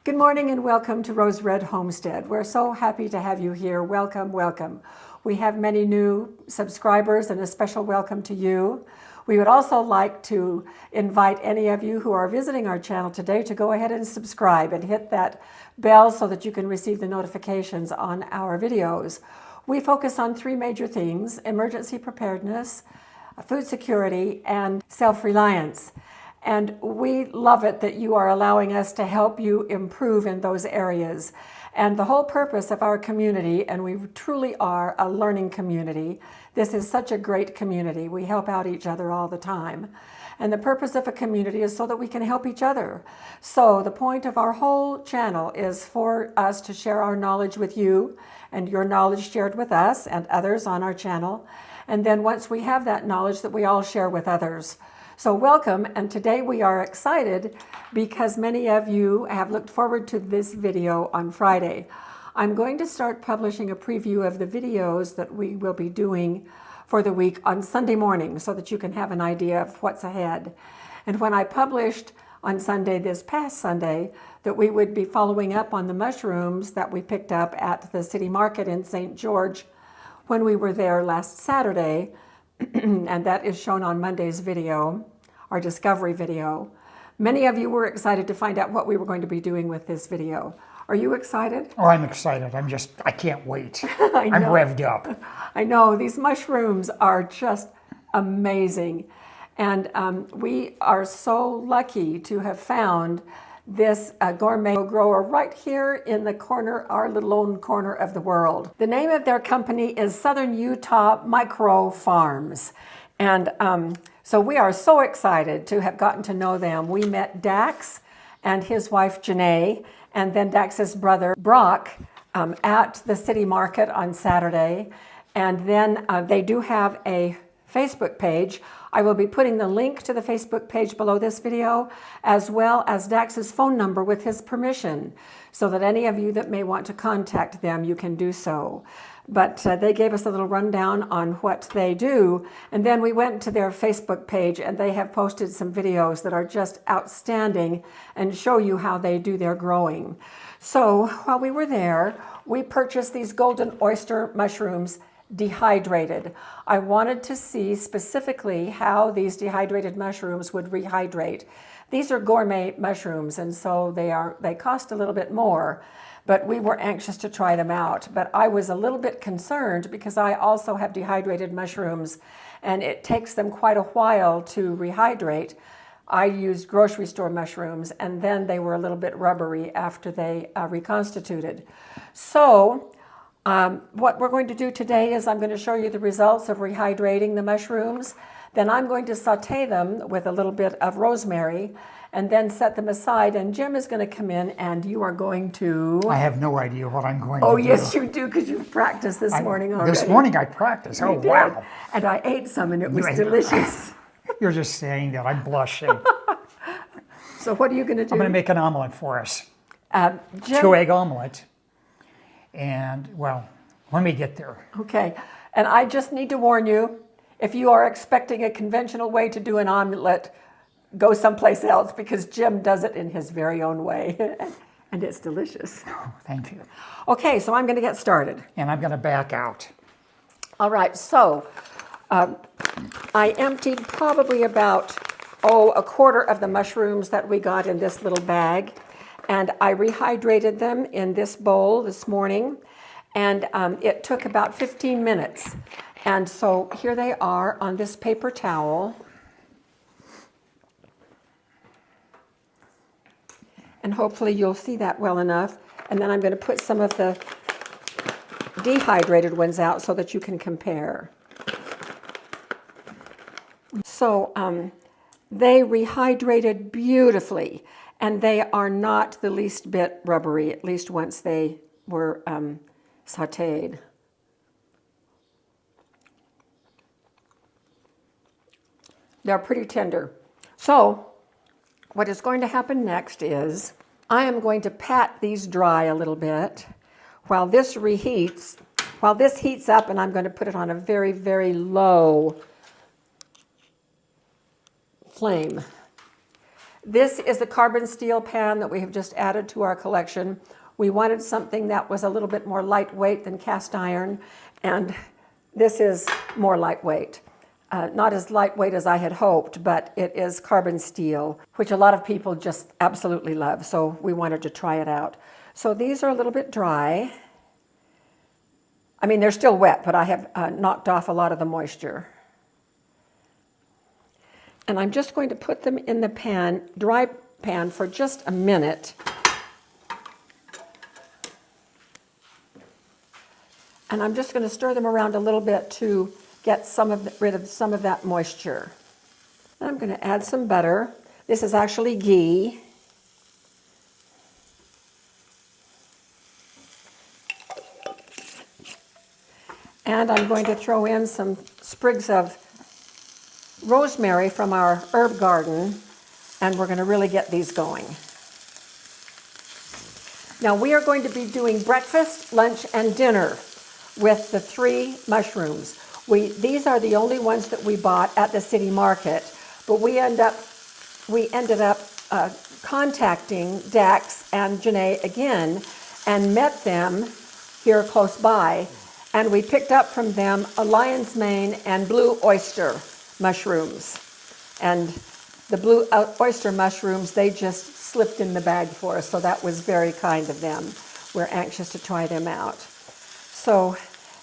Good morning and welcome to Rose Red Homestead. We're so happy to have you here. Welcome, welcome. We have many new subscribers and a special welcome to you. We would also like to invite any of you who are visiting our channel today to go ahead and subscribe and hit that bell so that you can receive the notifications on our videos. We focus on three major things: emergency preparedness, food security, and self-reliance. And we love it that you are allowing us to help you improve in those areas. And the whole purpose of our community, and we truly are a learning community, this is such a great community. We help out each other all the time. And the purpose of a community is so that we can help each other. So the point of our whole channel is for us to share our knowledge with you and your knowledge shared with us and others on our channel. And then once we have that knowledge, that we all share with others. So welcome, and today we are excited because many of you have looked forward to this video on Friday. I'm going to start publishing a preview of the videos that we will be doing for the week on Sunday morning so that you can have an idea of what's ahead. And when I published on Sunday, this past Sunday, that we would be following up on the mushrooms that we picked up at the city market in St. George when we were there last Saturday, and that is shown on Monday's video, our discovery video. Many of you were excited to find out what we were going to be doing with this video. Are you excited? Oh, I'm excited. I can't wait. I'm revved up. I know, these mushrooms are just amazing. And we are so lucky to have found this gourmet grower right here in the corner, our little own corner of the world. The name of their company is Southern Utah Micro Farms. And so we are so excited to have gotten to know them. We met Dax and his wife Janae, and then Dax's brother Brock at the city market on Saturday. And then they do have a Facebook page. I will be putting the link to the Facebook page below this video, as well as Dax's phone number with his permission, so that any of you that may want to contact them, you can do so. But they gave us a little rundown on what they do, and then we went to their Facebook page, and they have posted some videos that are just outstanding and show you how they do their growing. So while we were there, we purchased these golden oyster mushrooms dehydrated. I wanted to see specifically how these dehydrated mushrooms would rehydrate. These are gourmet mushrooms, and so they cost a little bit more, but we were anxious to try them out. But I was a little bit concerned because I also have dehydrated mushrooms, and it takes them quite a while to rehydrate. I used grocery store mushrooms, and then they were a little bit rubbery after they reconstituted. So what we're going to do today is I'm going to show you the results of rehydrating the mushrooms. Then I'm going to saute them with a little bit of rosemary and then set them aside. And Jim is going to come in and you are going to... I have no idea what I'm going to do. Oh, yes, you do, because you've practiced this morning already. This morning I practiced. Oh, wow. And I ate some and it was delicious. You're just saying that. I'm blushing. So what are you going to do? I'm going to make an omelet for us. Jim, 2-egg omelet. And, well, let me get there. Okay. And I just need to warn you, if you are expecting a conventional way to do an omelet, go someplace else, because Jim does it in his very own way. And it's delicious. Oh, thank you. Okay, so I'm going to get started. And I'm going to back out. All right, so I emptied probably about, a quarter of the mushrooms that we got in this little bag. And I rehydrated them in this bowl this morning, and it took about 15 minutes. And so here they are on this paper towel. And hopefully you'll see that well enough. And then I'm going to put some of the dehydrated ones out so that you can compare. So they rehydrated beautifully. And they are not the least bit rubbery, at least once they were sauteed. They're pretty tender. So what is going to happen next is I am going to pat these dry a little bit while this reheats, while this heats up, and I'm going to put it on a very, very low flame. This is the carbon steel pan that we have just added to our collection. We wanted something that was a little bit more lightweight than cast iron, and this is more lightweight. Not as lightweight as I had hoped, but it is carbon steel, which a lot of people just absolutely love, so we wanted to try it out. So these are a little bit dry. I mean, they're still wet, but I have knocked off a lot of the moisture. And I'm just going to put them in the pan, dry pan, for just a minute. And I'm just going to stir them around a little bit to get rid of some of that moisture. And I'm going to add some butter. This is actually ghee. And I'm going to throw in some sprigs of rosemary from our herb garden, and we're going to really get these going. Now we are going to be doing breakfast, lunch, and dinner with the 3 mushrooms. These are the only ones that we bought at the city market, but we ended up contacting Dax and Janae again and met them here close by, and we picked up from them a lion's mane and blue oyster mushrooms. And the blue oyster mushrooms, they just slipped in the bag for us, so that was very kind of them. We're anxious to try them out. So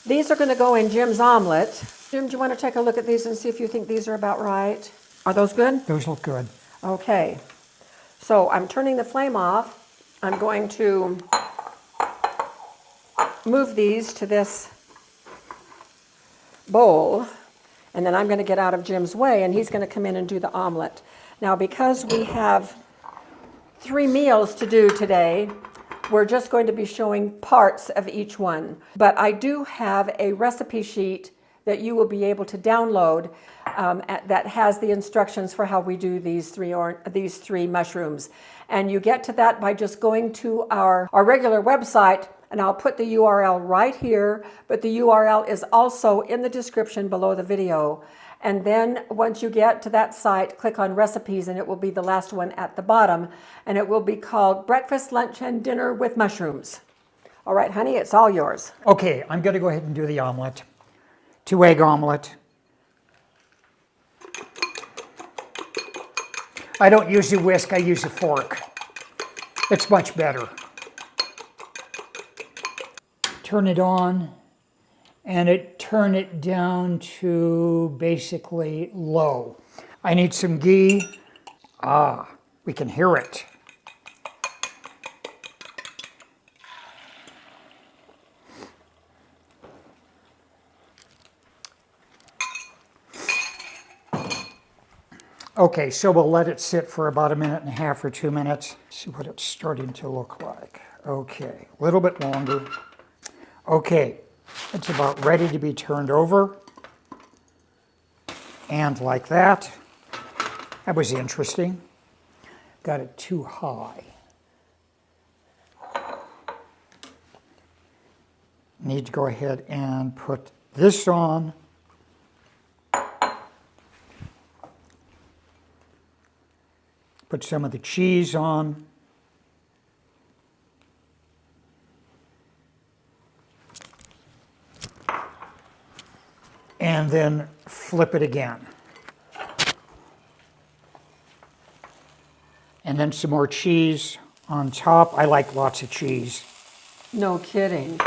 these are going to go in Jim's omelet. Jim, do you want to take a look at these and see if you think these are about right? Are those good? Those look good. Okay. So I'm turning the flame off. I'm going to move these to this bowl, and then I'm going to get out of Jim's way, and he's going to come in and do the omelet. Now, because we have 3 meals to do today, we're just going to be showing parts of each one. But I do have a recipe sheet that you will be able to download that has the instructions for how we do these three mushrooms. And you get to that by just going to our regular website, and I'll put the URL right here, but the URL is also in the description below the video. And then once you get to that site, click on recipes, and it will be the last one at the bottom, and it will be called Breakfast, Lunch, and Dinner with Mushrooms. All right, honey, it's all yours. Okay, I'm going to go ahead and do the omelet. 2-egg omelet. I don't use a whisk, I use a fork. It's much better. Turn it on, and turn it down to basically low. I need some ghee. We can hear it. Okay, so we'll let it sit for about 1.5 minutes or 2 minutes. See what it's starting to look like. Okay, a little bit longer. Okay, it's about ready to be turned over. And like that. That was interesting. Got it too high. Need to go ahead and put this on. Put some of the cheese on. And then flip it again. And then some more cheese on top. I like lots of cheese. No kidding.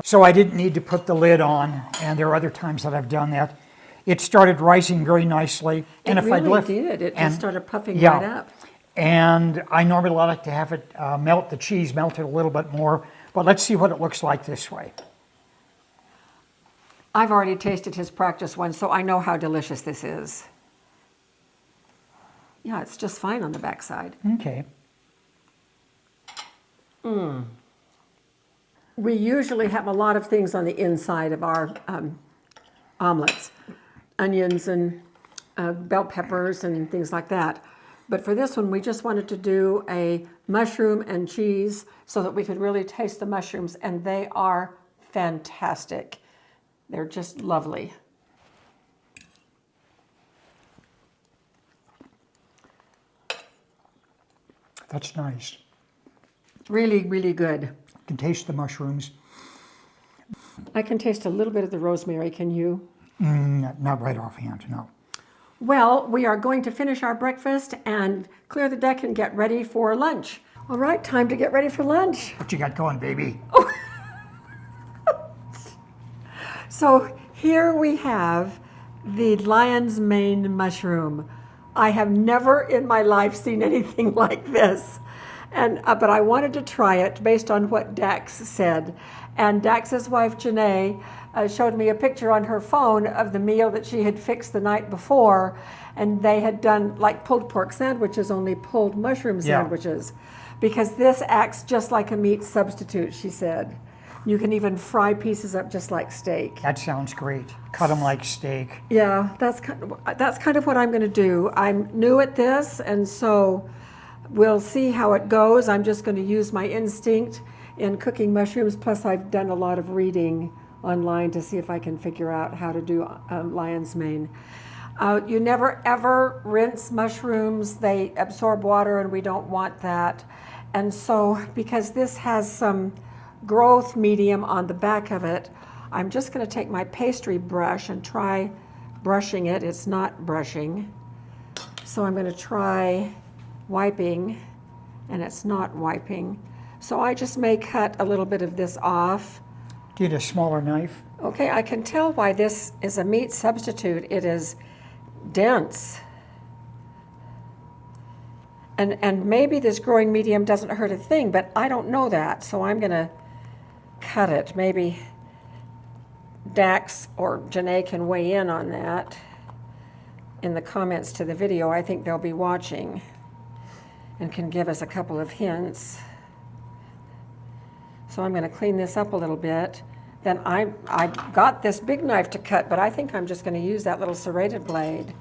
So I didn't need to put the lid on, and there are other times that I've done that. It started rising very nicely. And It really did. It just started puffing right up. And I normally like to have it the cheese melted a little bit more, but let's see what it looks like this way. I've already tasted his practice one, so I know how delicious this is. Yeah, it's just fine on the backside. Okay. We usually have a lot of things on the inside of our omelets. Onions and bell peppers and things like that. But for this one, we just wanted to do a mushroom and cheese so that we could really taste the mushrooms, and they are fantastic. They're just lovely. That's nice. Really, really good. You can taste the mushrooms. I can taste a little bit of the rosemary, can you? Not right offhand, no. Well, we are going to finish our breakfast and clear the deck and get ready for lunch. All right, time to get ready for lunch. What you got going, baby? So here we have the lion's mane mushroom. I have never in my life seen anything like this. But I wanted to try it based on what Dax said. And Dax's wife, Janae, showed me a picture on her phone of the meal that she had fixed the night before. And they had done like pulled pork sandwiches, only pulled mushroom sandwiches. Because this acts just like a meat substitute, she said. You can even fry pieces up just like steak. That sounds great. Cut them like steak. Yeah, that's kind of what I'm going to do. I'm new at this, and so we'll see how it goes. I'm just going to use my instinct in cooking mushrooms, plus I've done a lot of reading online to see if I can figure out how to do lion's mane. You never ever rinse mushrooms. They absorb water, and we don't want that. And so, because this has some growth medium on the back of it, I'm just going to take my pastry brush and try brushing it. It's not brushing. So I'm going to try wiping, and it's not wiping. So I just may cut a little bit of this off. Do you need a smaller knife? Okay, I can tell why this is a meat substitute. It is dense. And maybe this growing medium doesn't hurt a thing, but I don't know that, so I'm going to cut it. Maybe Dax or Janae can weigh in on that in the comments to the video. I think they'll be watching and can give us a couple of hints. So I'm going to clean this up a little bit. Then I got this big knife to cut, but I think I'm just going to use that little serrated blade.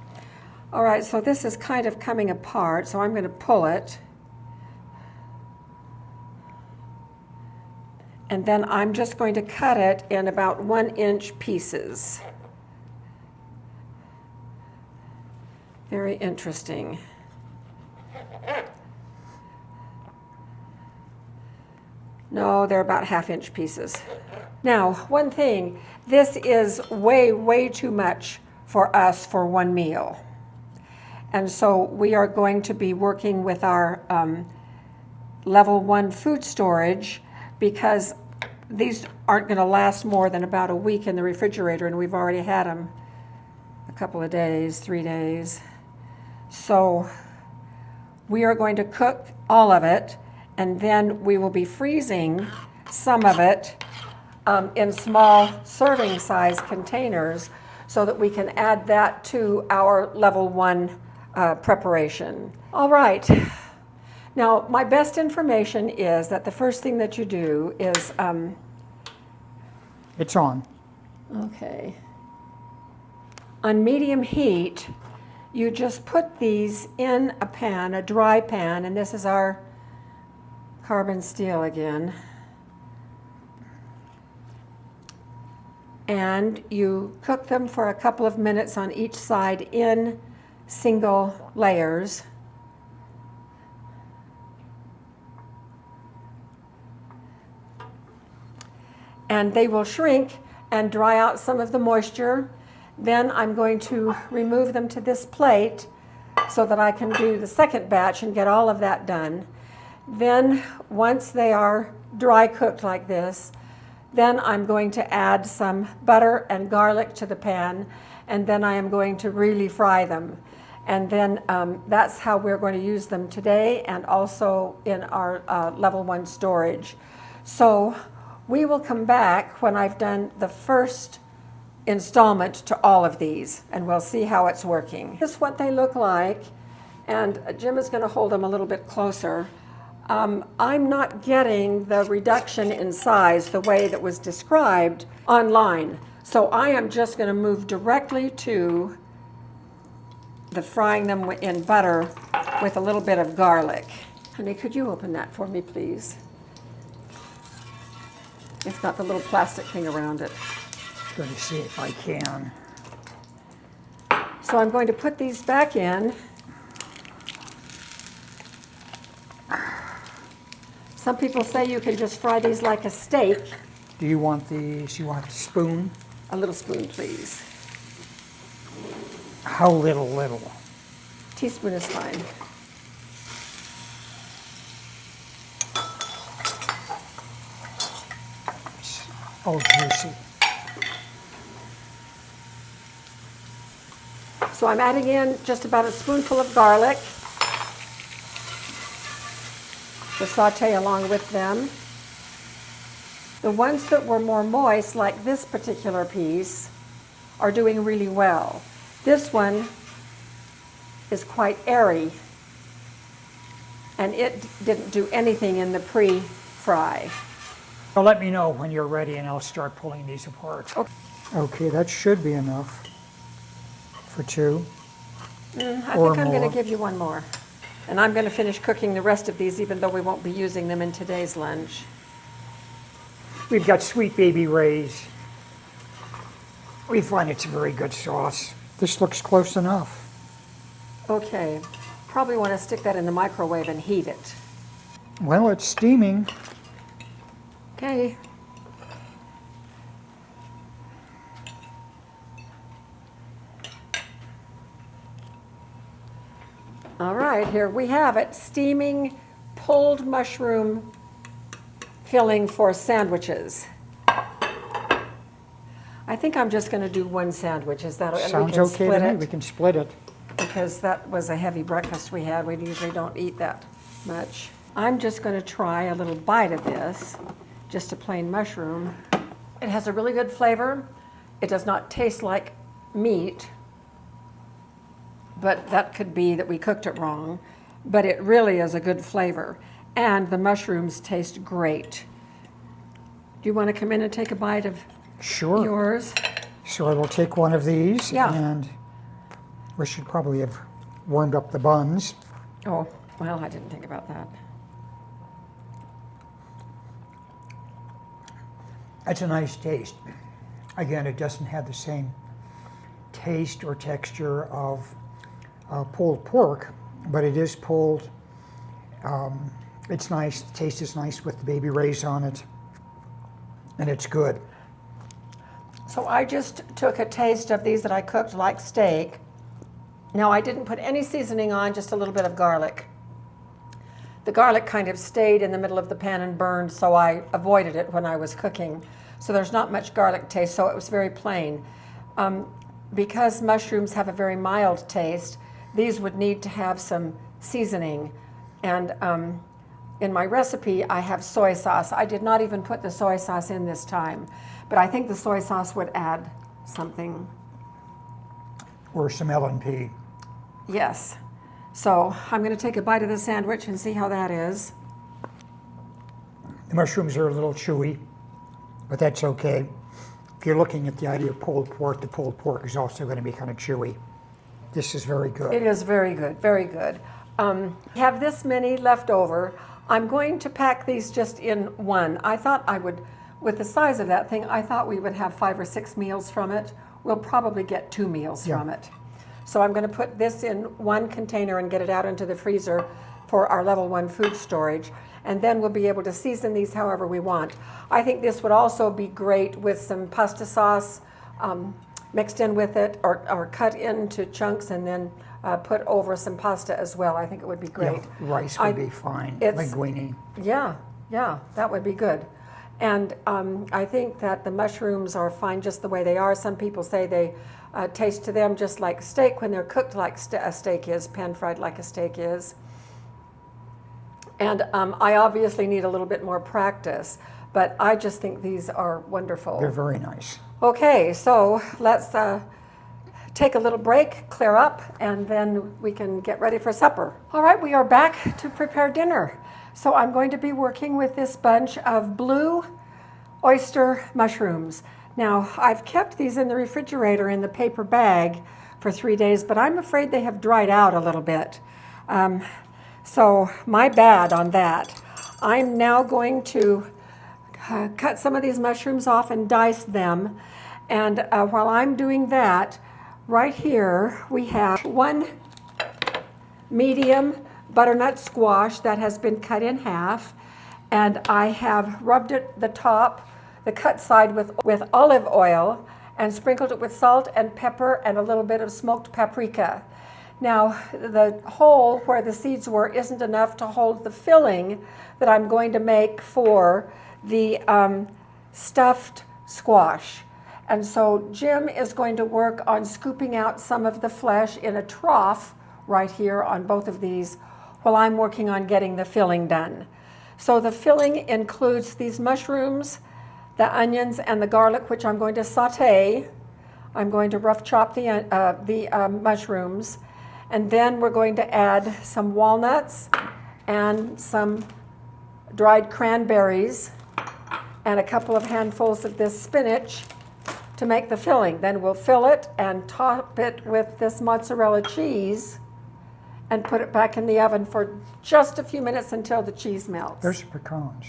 All right, so this is kind of coming apart, so I'm going to pull it. And then I'm just going to cut it in about 1-inch pieces. Very interesting. No, they're about 1/2-inch pieces. Now, one thing, this is way, way too much for us for one meal. And so we are going to be working with our level 1 food storage, because these aren't going to last more than about a week in the refrigerator, and we've already had them a couple of days, 3 days. So we are going to cook all of it, and then we will be freezing some of it in small serving size containers so that we can add that to our level 1 preparation. All right. Now, my best information is that the first thing that you do is... It's on. Okay. On medium heat, you just put these in a pan, a dry pan, and this is our carbon steel again. And you cook them for a couple of minutes on each side in single layers. And they will shrink and dry out some of the moisture. Then I'm going to remove them to this plate so that I can do the second batch and get all of that done. Then once they are dry cooked like this, then I'm going to add some butter and garlic to the pan, and then I am going to really fry them. And then that's how we're going to use them today and also in our level 1 storage. So we will come back when I've done the first installment to all of these, and we'll see how it's working. This is what they look like, and Jim is going to hold them a little bit closer. I'm not getting the reduction in size the way that was described online, so I am just going to move directly to the frying them in butter with a little bit of garlic. Honey, could you open that for me, please? It's got the little plastic thing around it. Going to see if I can. So I'm going to put these back in. Some people say you can just fry these like a steak. Do you want these? You want a spoon? A little spoon, please. How little? Teaspoon is fine. It's all juicy. So I'm adding in just about a spoonful of garlic to saute along with them. The ones that were more moist, like this particular piece, are doing really well. This one is quite airy, and it didn't do anything in the pre-fry. Well, let me know when you're ready and I'll start pulling these apart. Okay, that should be enough for two. I think I'm going to give you one more. And I'm going to finish cooking the rest of these, even though we won't be using them in today's lunch. We've got Sweet Baby Ray's. We find it's a very good sauce. This looks close enough. Okay, probably want to stick that in the microwave and heat it. Well, it's steaming. Okay. All right, here we have it. Steaming pulled mushroom filling for sandwiches. I think I'm just going to do one sandwich. Is that okay? Sounds okay to me. We can split it. Because that was a heavy breakfast we had. We usually don't eat that much. I'm just going to try a little bite of this, just a plain mushroom. It has a really good flavor. It does not taste like meat, but that could be that we cooked it wrong. But it really is a good flavor. And the mushrooms taste great. Do you want to come in and take a bite of Sure. yours? So I will take one of these, Yeah. and we should probably have warmed up the buns. Oh, well, I didn't think about that. That's a nice taste. Again, it doesn't have the same taste or texture of pulled pork, but it is pulled. It's nice. The taste is nice with the Baby Ray's on it, and it's good. So I just took a taste of these that I cooked like steak. Now I didn't put any seasoning on, just a little bit of garlic. The garlic kind of stayed in the middle of the pan and burned, so I avoided it when I was cooking. So there's not much garlic taste, so it was very plain. Because mushrooms have a very mild taste, these would need to have some seasoning. And in my recipe, I have soy sauce. I did not even put the soy sauce in this time, but I think the soy sauce would add something. Or some L&P. Yes. So I'm going to take a bite of the sandwich and see how that is. The mushrooms are a little chewy, but that's okay. If you're looking at the idea of pulled pork, the pulled pork is also going to be kind of chewy. This is very good. It is very good, very good. Have this many left over. I'm going to pack these just in one. I thought I would, with the size of that thing, I thought we would have 5 or 6 meals from it. We'll probably get 2 meals from it. So I'm going to put this in one container and get it out into the freezer for our level 1 food storage. And then we'll be able to season these however we want. I think this would also be great with some pasta sauce mixed in with it, or cut into chunks and then put over some pasta as well. I think it would be great. Yeah, rice would be fine. Linguine. Yeah, that would be good. And I think that the mushrooms are fine just the way they are. Some people say they taste to them just like steak when they're cooked like a steak is, pan-fried like a steak is. And I obviously need a little bit more practice, but I just think these are wonderful. They're very nice. Okay, so let's take a little break, clear up, and then we can get ready for supper. All right, we are back to prepare dinner. So I'm going to be working with this bunch of blue oyster mushrooms. Now, I've kept these in the refrigerator in the paper bag for 3 days, but I'm afraid they have dried out a little bit. So my bad on that. I'm now going to cut some of these mushrooms off and dice them. And while I'm doing that, right here we have one medium butternut squash that has been cut in half. And I have rubbed it, the cut side with olive oil and sprinkled it with salt and pepper and a little bit of smoked paprika. Now, the hole where the seeds were isn't enough to hold the filling that I'm going to make for the stuffed squash. And so Jim is going to work on scooping out some of the flesh in a trough right here on both of these while I'm working on getting the filling done. So the filling includes these mushrooms, the onions, and the garlic, which I'm going to saute. I'm going to rough chop the mushrooms, and then we're going to add some walnuts and some dried cranberries and a couple of handfuls of this spinach to make the filling. Then we'll fill it and top it with this mozzarella cheese and put it back in the oven for just a few minutes until the cheese melts. There's pecans.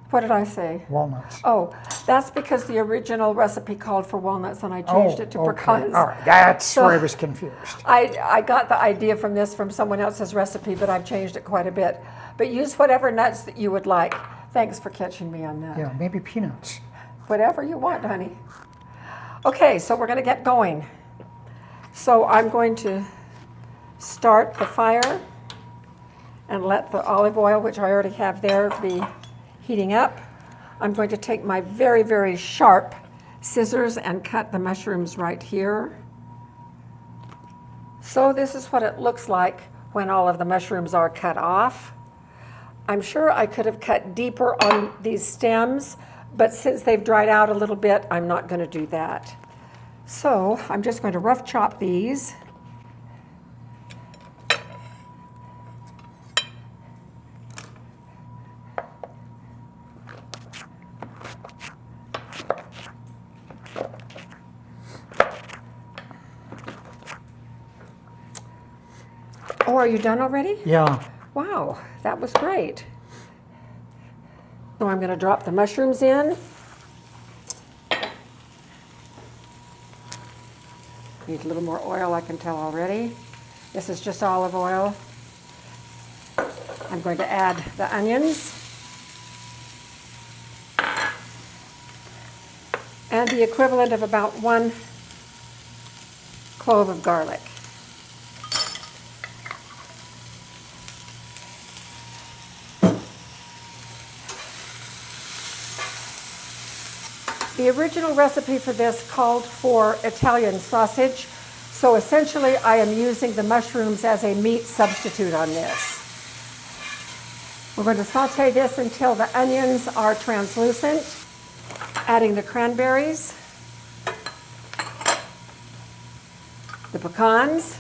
What did I say? Walnuts. Oh, that's because the original recipe called for walnuts and I changed it to pecans. All right, that's where I was confused. I got the idea from this from someone else's recipe, but I've changed it quite a bit. But use whatever nuts that you would like. Thanks for catching me on that. Yeah, maybe peanuts. Whatever you want, honey. Okay, so we're going to get going. So I'm going to start the fire and let the olive oil, which I already have there, be heating up. I'm going to take my very, very sharp scissors and cut the mushrooms right here. So this is what it looks like when all of the mushrooms are cut off. I'm sure I could have cut deeper on these stems, but since they've dried out a little bit, I'm not going to do that. So I'm just going to rough chop these. Oh, are you done already? Yeah. Wow, that was great. So I'm going to drop the mushrooms in. Need a little more oil, I can tell already. This is just olive oil. I'm going to add the onions and the equivalent of about 1 clove of garlic. The original recipe for this called for Italian sausage, so essentially I am using the mushrooms as a meat substitute on this. We're going to saute this until the onions are translucent, adding the cranberries, the pecans,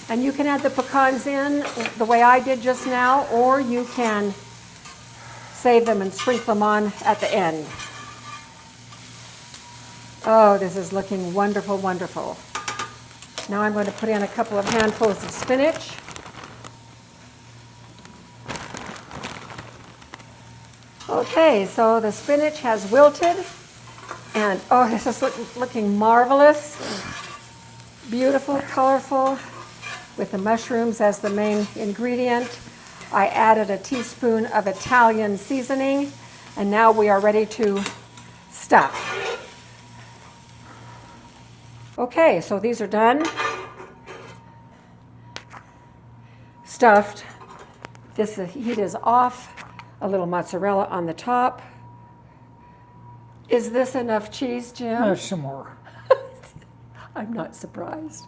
and you can add the pecans in the way I did just now, or you can save them and sprinkle them on at the end. Oh, this is looking wonderful, wonderful. Now I'm going to put in a couple of handfuls of spinach. Okay, so the spinach has wilted, and oh, this is looking marvelous. Beautiful, colorful, with the mushrooms as the main ingredient. I added a teaspoon of Italian seasoning, and now we are ready to stuff. Okay, so these are done. Stuffed. This heat is off. A little mozzarella on the top. Is this enough cheese, Jim? Some more. I'm not surprised.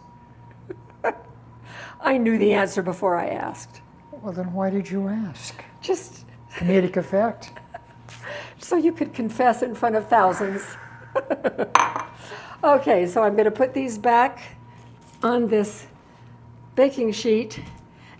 I knew the answer before I asked. Well, then why did you ask? Just Comedic effect? so you could confess in front of thousands. Okay, so I'm going to put these back on this baking sheet,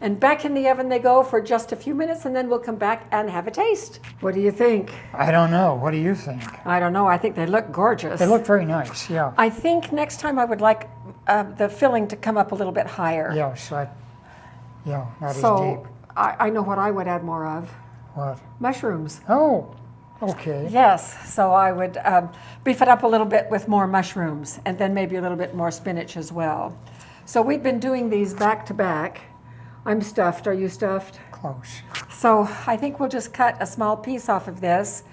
and back in the oven they go for just a few minutes, and then we'll come back and have a taste. What do you think? I don't know. What do you think? I don't know. I think they look gorgeous. They look very nice, yeah. I think next time I would like the filling to come up a little bit higher. Yes, not as deep. So I know what I would add more of. What? Mushrooms. Oh, okay. Yes, so I would beef it up a little bit with more mushrooms and then maybe a little bit more spinach as well. So we've been doing these back to back. I'm stuffed. Are you stuffed? Close. So I think we'll just cut a small piece off of this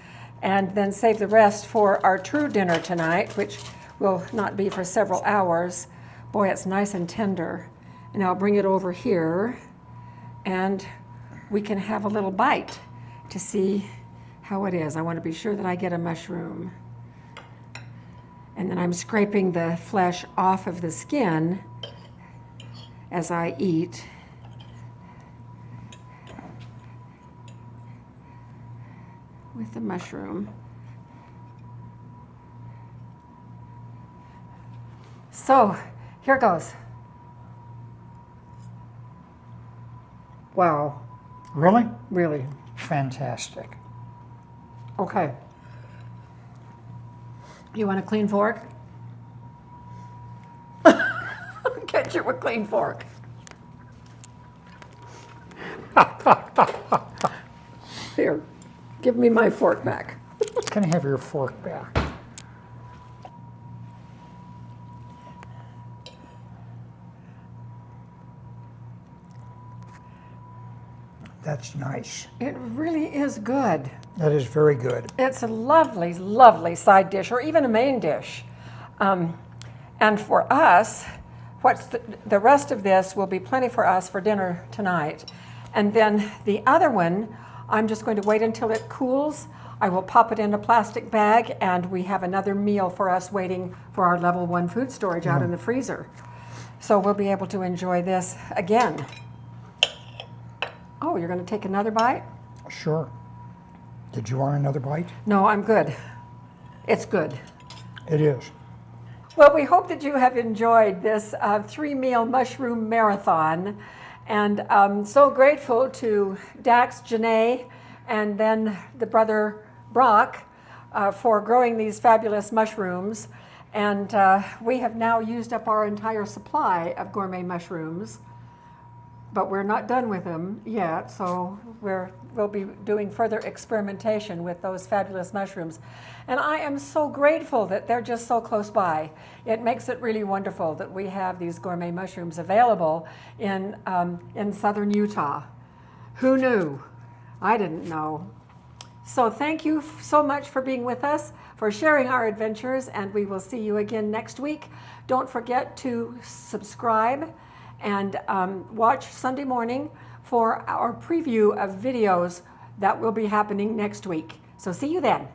and then save the rest for our true dinner tonight, which will not be for several hours. Boy, it's nice and tender. And I'll bring it over here and we can have a little bite to see how it is. I want to be sure that I get a mushroom. And then I'm scraping the flesh off of the skin as I eat. With the mushroom. So, here goes. Wow, Really? really. Fantastic. Okay. You want a clean fork? Get you a clean fork. Here, give me my fork back. Can I have your fork back? That's nice. It really is good. That is very good. It's a lovely, lovely side dish, or even a main dish. And for us, what's the rest of this will be plenty for us for dinner tonight. And then the other one, I'm just going to wait until it cools. I will pop it in a plastic bag, and we have another meal for us waiting for our level 1 food storage out in the freezer. So we'll be able to enjoy this again. Oh, you're going to take another bite? Sure. Did you want another bite? No, I'm good. It's good. It is. Well, we hope that you have enjoyed this 3-meal mushroom marathon. And I'm so grateful to Dax, Janae, and then the brother Brock for growing these fabulous mushrooms. And we have now used up our entire supply of gourmet mushrooms. But we're not done with them yet, so we'll be doing further experimentation with those fabulous mushrooms. And I am so grateful that they're just so close by. It makes it really wonderful that we have these gourmet mushrooms available in southern Utah. Who knew? I didn't know. So thank you so much for being with us, for sharing our adventures, and we will see you again next week. Don't forget to subscribe and watch Sunday morning for our preview of videos that will be happening next week. So see you then.